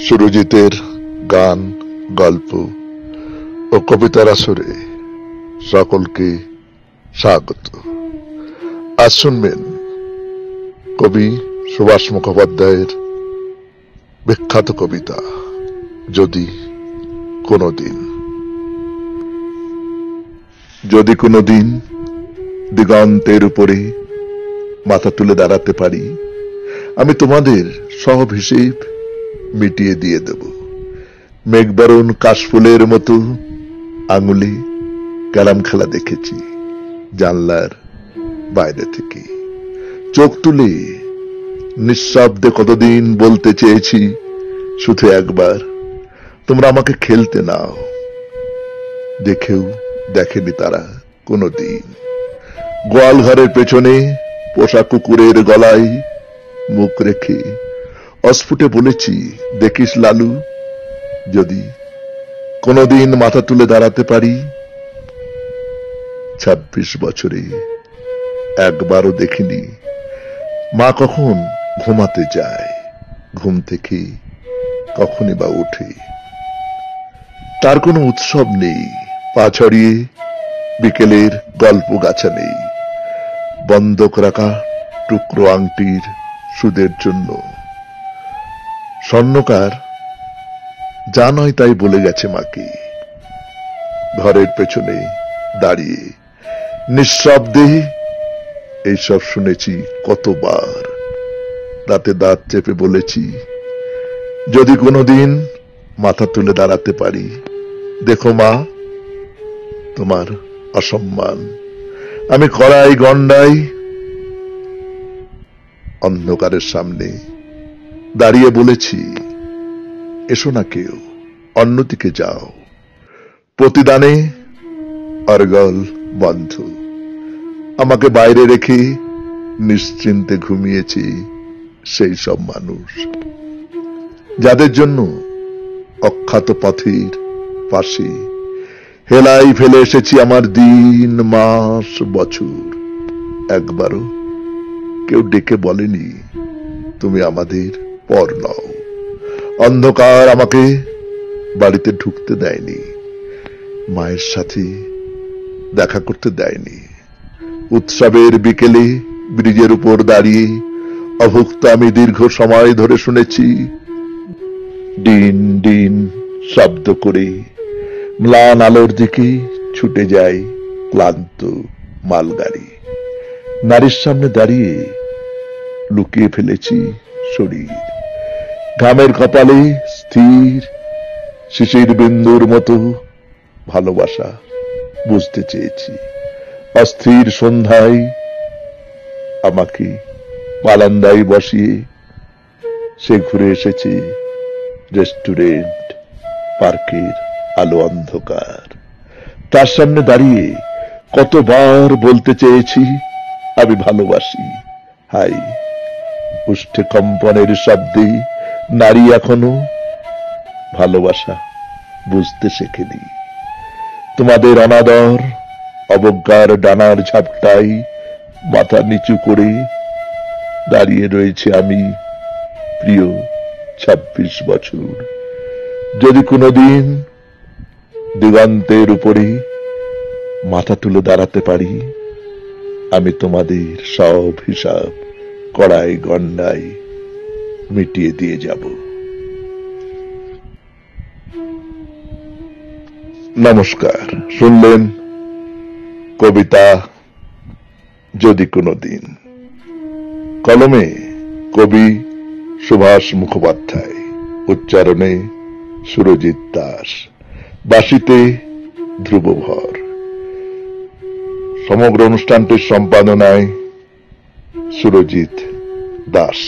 সুরজিতের গান, গল্প ও কবিতার আসরে সকলকে স্বাগত। আজ শুনবেন কবি সুভাষ মুখোপাধ্যায়ের বিখ্যাত কবিতা যদি কোনোদিন। যদি কোনোদিন দিগন্তের উপরে মাথা তুলে দাঁড়াতে পারি, আমি তোমাদের সব হিসেব মিটিয়ে দিয়ে দেব। মেঘবরণ কাশফুলের মতো আঙুলে ক্যারাম খেলা দেখেছি জানলার বাইরে থেকে। চোখ তুলে নিঃশব্দে কতদিন বলতে চেয়েছি শুধু একবার, তোমরা আমাকে খেলতে নাও। দেখেও দেখেনি তারা কোনোদিন। গোয়াল ঘরের পেছনে পোষা কুকুরের গলায় মুখ রেখে অস্ফুটে বলেছি, দেখিস লালু, যদি কোনোদিন মাথা তুলে দাঁড়াতে পারি। ২৬ বছরে একবারও দেখিনি মা কখন ঘুমাতে যায়, ঘুম থেকে কখনই বা ওঠে। তার কোনো উৎসব নেই, পা ছড়িয়ে বিকেলের গল্প গাছা নেই, বন্ধক রাখা টুকরো আংটির সুদের জন্য। স্বর্ণকার যা নয় তাই বলে গেছে মাকে। ঘরের পেছনে দাঁড়িয়ে নিঃশব্দে এইসব শুনেছি কতবার। দাঁতে দাঁত চেপে বলেছি, যদি কোনোদিন মাথা তুলে দাঁড়াতে পারি। দেখো মা, তোমার অসম্মান আমি কড়াই গন্ডাই। অন্ধকারের সামনে দাঁড়িয়ে বলেছি, এসো না কেউ, অন্যদিকে যাও। প্রতিদানে অর্গল বন্ধ। আমাকে বাইরে রেখে নিশ্চিন্তে ঘুমিয়েছি সেই সব মানুষ যাদের জন্য অখ্যাত পথের পাশে হেলাই ফেলে এসেছি আমার দিন, মাস, বছর। একবারও কেউ ডেকে বলেনি তুমি আমাদের পর নও। অন্ধকার আমাকে বাড়িতে ঢুকতে দেয়নি, মায়ের সাথে দেখা করতে দেয়নি। উৎসবের বিকেলে ব্রিজের উপর দাঁড়িয়ে অভুক্ত আমি দীর্ঘ সময় ধরে শুনেছি ডিন ডিন শব্দ করে ম্লান আলোর দিকে ছুটে যায় ক্লান্ত মালগাড়ি। নারীর সামনে দাঁড়িয়ে লুকিয়ে ফেলেছি শরীর, ঘামের কপালে স্থির শিশির বিন্দুর মতো ভালোবাসা বুঝতে চেয়েছি। অস্থির সন্ধ্যায় আমাকে বারান্দায় বসিয়ে সে ঘুরে এসেছে রেস্টুরেন্ট, পার্কের আলো অন্ধকার। তার সামনে দাঁড়িয়ে কতবার বলতে চেয়েছি আমি ভালোবাসি। হাই, উষ্ঠে কম্পনের শব্দে নারী এখনো ভালোবাসা বুঝতে শেখেনি। তোমাদের অনাদর অবজ্ঞার ডানার ঝাপটাই মাথা নিচু করে দাঁড়িয়ে রয়েছে আমি, প্রিয় ২৬ বছর। যদি কোনোদিন দিগন্তের উপরে মাথা তুলে দাঁড়াতে পারি, আমি তোমাদের সব হিসাব কড়াই গন্ডায় মিটিয়ে দিয়ে যাব। নমস্কার। শুনলেন কবিতা যদি কোনোদিন। কলমে কবি সুভাষ মুখোপাধ্যায়, উচ্চারণে সুরজিৎ দাস, বাঁশিতে ধ্রুবভর। সমগ্র অনুষ্ঠানটির সম্পাদনায় সুরজিৎ দাস।